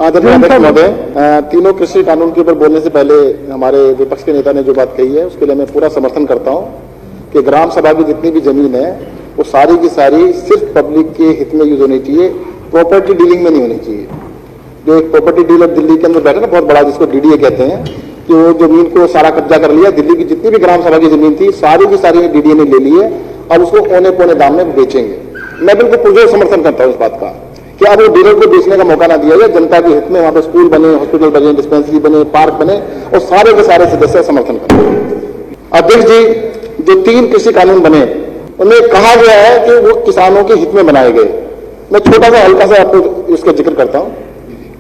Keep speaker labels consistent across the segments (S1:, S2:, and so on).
S1: माननीय अध्यक्ष महोदय, तीनों कृषि कानून के ऊपर बोलने से पहले हमारे विपक्ष के नेता ने जो बात कही है उसके लिए मैं पूरा समर्थन करता हूं कि ग्राम सभा की जितनी भी जमीन है वो सारी की सारी सिर्फ पब्लिक के हित में यूज होनी चाहिए, प्रॉपर्टी डीलिंग में नहीं होनी चाहिए। जो एक प्रॉपर्टी डीलर दिल्ली के अंदर बैठे ना बहुत बड़ा, जिसको डीडीए कहते हैं, कि वो जमीन को सारा कब्जा कर लिया, दिल्ली की जितनी भी ग्राम सभा की जमीन थी सारी की सारी डीडीए ने ले ली है, अब उसको औने पौने दाम में बेचेंगे। मैं बिल्कुल पुरजोर समर्थन करता हूं इस बात का कि अब वो डीलर को बेचने का मौका ना दिया जाए, जनता के हित में वहां पर स्कूल बने, हॉस्पिटल बने, डिस्पेंसरी बने, पार्क बने और सारे के सारे सदस्य समर्थन करें। अध्यक्ष जी, जो 3 कृषि कानून बने उनमें कहा गया है कि वो किसानों के हित में बनाए गए। मैं छोटा सा हल्का सा आपको इसका जिक्र करता हूं।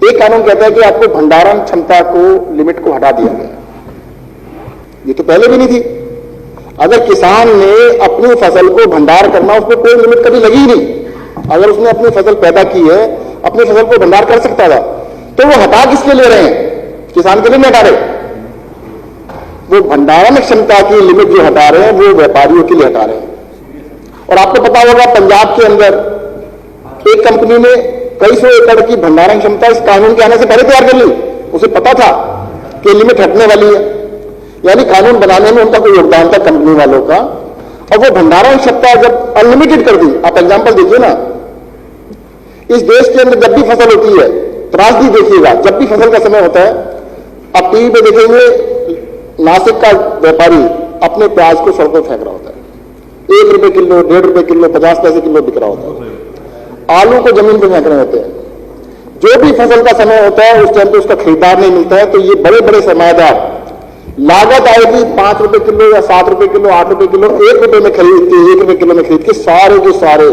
S1: एक कानून कहता है कि आपको भंडारण क्षमता को लिमिट को हटा दिया गया, ये तो पहले भी नहीं थी। अगर किसान ने अपनी फसल को भंडार करना, उस पर कोई लिमिट कभी लगी ही नहीं। अगर उसने अपनी फसल पैदा की है, अपनी फसल को भंडार कर सकता था, तो वो हटा किसके ले रहे हैं? किसान के लिए नहीं हटा रहे। वो भंडारण क्षमता की लिमिट जो हटा रहे हैं वो व्यापारियों के लिए हटा रहे हैं। और आपको पता होगा पंजाब के अंदर एक कंपनी ने कई सौ एकड़ की भंडारण क्षमता इस कानून के आने से पहले तैयार कर ली। उसे पता था कि लिमिट हटने वाली है, यानी कानून बनाने में उनका कोई योगदान था कंपनी वालों का। और वो भंडारण क्षमता जब अनलिमिटेड कर दी, आप एग्जांपल देखिए ना, इस देश के अंदर जब भी फसल होती है, त्रासदी देखिएगा, जब भी फसल का समय होता है, आप टीवी पे देखेंगे नासिक का व्यापारी अपने प्याज को सड़कों फेंक रहा होता है, 1 रुपए किलो, 1.5 रुपए किलो, 50 पैसे किलो बिक रहा होता है। आलू को जमीन पर फेंक रहे होते हैं। जो भी फसल का समय होता है उस टाइम पे उसका खरीदार नहीं मिलता है, तो ये बड़े बड़े सरमाएदार लागत आएगी 5 रुपए किलो या 7 रुपए किलो, 8 रुपए किलो, 1 रुपए में खरीद के, 1 रुपए किलो में खरीद के सारे के सारे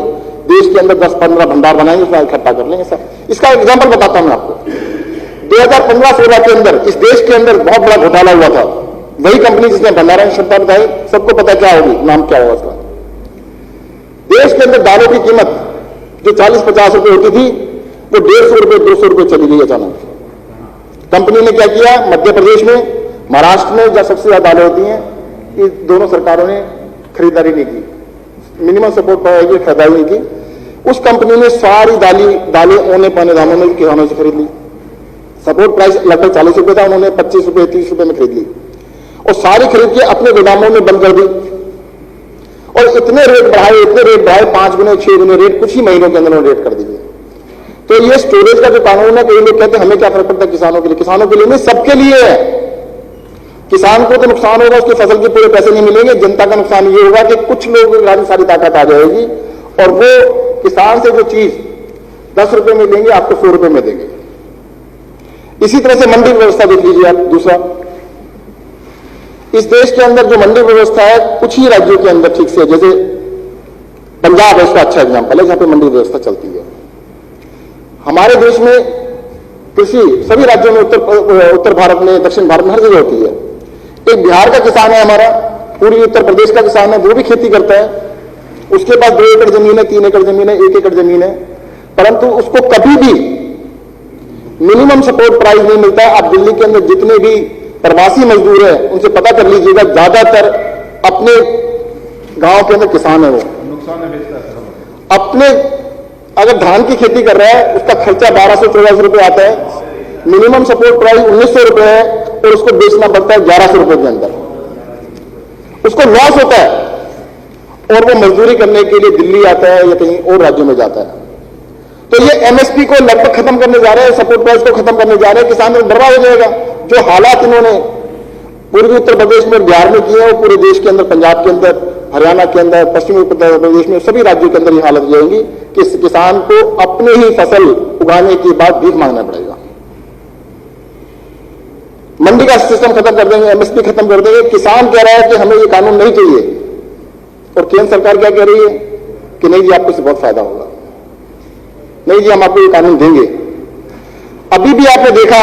S1: देश के अंदर 10-15 भंडार बनाएंगे, उसमें इकट्ठा कर लेंगे सर। इसका एग्जाम्पल बताता हूं आपको। 2015-16 के अंदर इस देश के अंदर बहुत बड़ा घोटाला हुआ था। वही कंपनी जिसने भंडारण क्षमता बताई, सबको पता क्या होगी, नाम क्या होगा उसका। देश के अंदर दालों की कीमत जो 40-50 रुपए होती थी वो 150 रुपए, 200 रुपए चली गई अचानक। कंपनी ने क्या किया, मध्य प्रदेश में, महाराष्ट्र में जहां सबसे ज्यादा दालें होती हैं, इन दोनों सरकारों ने खरीदारी नहीं की, मिनिमम सपोर्ट प्राइस की खरीदारी नहीं की। उस कंपनी ने सारी दालें औने पौने दामों में किसानों से खरीद ली। सपोर्ट प्राइस लगभग 40 रुपए था, उन्होंने 25 रुपए 30 रुपए में खरीद ली और सारी खरीद के अपने गोदामों में बंद कर दी। और इतने रेट बढ़ाए 5 गुने 6 गुने रेट कुछ ही महीनों के अंदर उन्होंने रेट कर दिए। तो ये स्टोरेज का जो कानून है, कई लोग कहते हैं हमें क्या फर्क पड़ता है किसानों के लिए। किसानों के लिए नहीं, सबके लिए है। किसान को तो नुकसान होगा, उसकी फसल के पूरे पैसे नहीं मिलेंगे। जनता का नुकसान ये होगा कि कुछ लोगों की सारी ताकत आ जाएगी और वो किसान से जो चीज 10 रुपए में लेंगे आपको 100 रुपए में देंगे। इसी तरह से मंडी व्यवस्था देख लीजिए आप। दूसरा, इस देश के अंदर जो मंडी व्यवस्था है कुछ ही राज्यों के अंदर ठीक से, जैसे पंजाब है उसका अच्छा एग्जाम्पल है जहां पे मंडी व्यवस्था चलती है। हमारे देश में कृषि सभी राज्यों में, उत्तर भारत में, दक्षिण भारत में हर जगह होती है। एक बिहार का किसान है हमारा, पूरी उत्तर प्रदेश का किसान है, वो भी खेती करता है, उसके पास 2 एकड़ जमीन है, 3 एकड़ जमीन है, 1 एकड़ जमीन है, परंतु उसको कभी भी मिनिमम सपोर्ट प्राइस नहीं मिलता। आप दिल्ली के अंदर जितने भी प्रवासी मजदूर हैं उनसे पता कर लीजिएगा, ज्यादातर अपने गांव के अंदर किसान है, वो नुकसान में बेचता है। अपने अगर धान की खेती कर रहा है उसका खर्चा 1200-1400 रुपए आता है, मिनिमम सपोर्ट प्राइस 1900 रुपए है और उसको बेचना पड़ता है 1100 रुपए के अंदर। उसको लॉस होता है और वो मजदूरी करने के लिए दिल्ली आता है या कहीं और राज्यों में जाता है। तो ये एमएसपी को लगभग खत्म करने जा रहे हैं, सपोर्ट प्राइस को खत्म करने जा रहे हैं, किसान बर्बाद हो जाएगा। जो हालात इन्होंने पूर्वी उत्तर प्रदेश में, बिहार में किए हैं वो पूरे देश के अंदर, पंजाब के अंदर, हरियाणा के अंदर, पश्चिमी उत्तर प्रदेश में, सभी राज्यों के अंदर ये हालत जाएंगी कि किसान को अपने ही फसल उगाने के बाद भीख मांगना पड़ेगा। मंडी का सिस्टम खत्म कर देंगे, एमएसपी खत्म कर देंगे। किसान कह रहा है कि हमें ये कानून नहीं चाहिए और केंद्र सरकार क्या कह रही है कि नहीं जी आपको इससे बहुत फायदा होगा, नहीं जी हम आपको ये कानून देंगे। अभी भी आपने देखा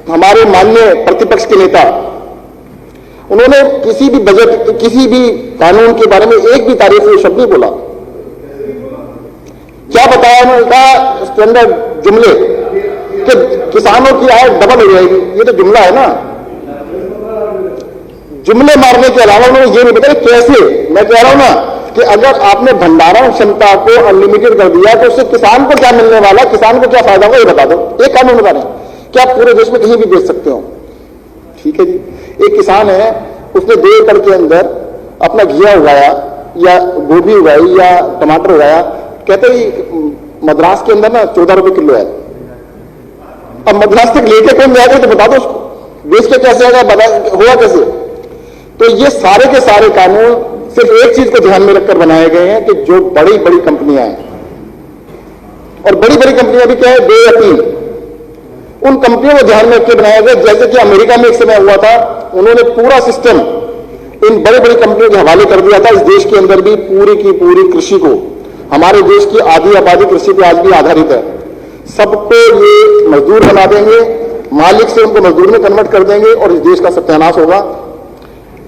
S1: हमारे माननीय प्रतिपक्ष के नेता, उन्होंने किसी भी बजट, किसी भी कानून के बारे में एक भी तारीफ से शब्द नहीं बोला। क्या बताया उन्होंने, कहा स्टैंडर्ड जुमले कि किसानों की आय डबल हो जाएगी। ये तो जुमला है ना, जुमले मारने के अलावा उन्होंने ये नहीं बताया कैसे। मैं कह रहा हूं ना कि कि अगर आपने भंडारण क्षमता को अनलिमिटेड कर दिया तो उससे किसान को क्या मिलने वाला, किसान को क्या फायदा होगा, ये बता दो। एक कानून बता रहे हैं कि आप पूरे देश में कहीं भी बेच सकते हो। ठीक है जी। एक किसान है, उसने 2 एकड़ के अंदर अपना घिया उगाया या गोभी उगाई या टमाटर उगाया, कहते ही मद्रास के अंदर ना 14 रुपए किलो है। अब मद्रास तक लेके कौन जाएगा तो बता दो उसको, बेच के कैसे आएगा, हुआ कैसे? तो ये सारे के सारे कानून सिर्फ एक चीज को ध्यान में रखकर बनाए गए हैं कि जो बड़ी बड़ी कंपनियां हैं, और बड़ी बड़ी कंपनियां भी क्या है, 2 या 3, उन कंपनियों को ध्यान में रखकर बनाया गया। जैसे कि अमेरिका में एक समय हुआ था, उन्होंने पूरा सिस्टम इन बड़ी बड़ी कंपनियों के हवाले कर दिया था। इस देश के अंदर भी पूरी की पूरी कृषि को, हमारे देश की आधी आबादी कृषि पर आज भी आधारित है, सबको ये मजदूर बना देंगे, मालिक से उनको मजदूर में कन्वर्ट कर देंगे और इस देश का सत्यानाश होगा।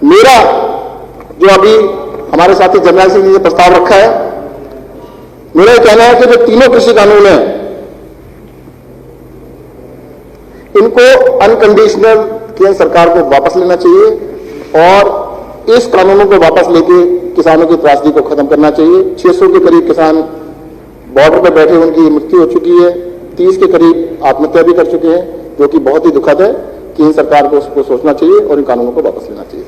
S1: मेरा जो अभी हमारे साथी जर्नैल सिंह जी ने प्रस्ताव रखा है, मेरा कहना है कि जो तीनों कृषि कानून हैं, इनको अनकंडीशनल केंद्र सरकार को वापस लेना चाहिए और इस कानूनों को वापस लेके किसानों की त्रासदी को खत्म करना चाहिए। 600 के करीब किसान बॉर्डर पर बैठे, उनकी मृत्यु हो चुकी है, 30 के करीब आत्महत्या भी कर चुके हैं, जो कि बहुत ही दुखद है। केंद्र सरकार को उसको सोचना चाहिए और इन कानूनों को वापस लेना चाहिए।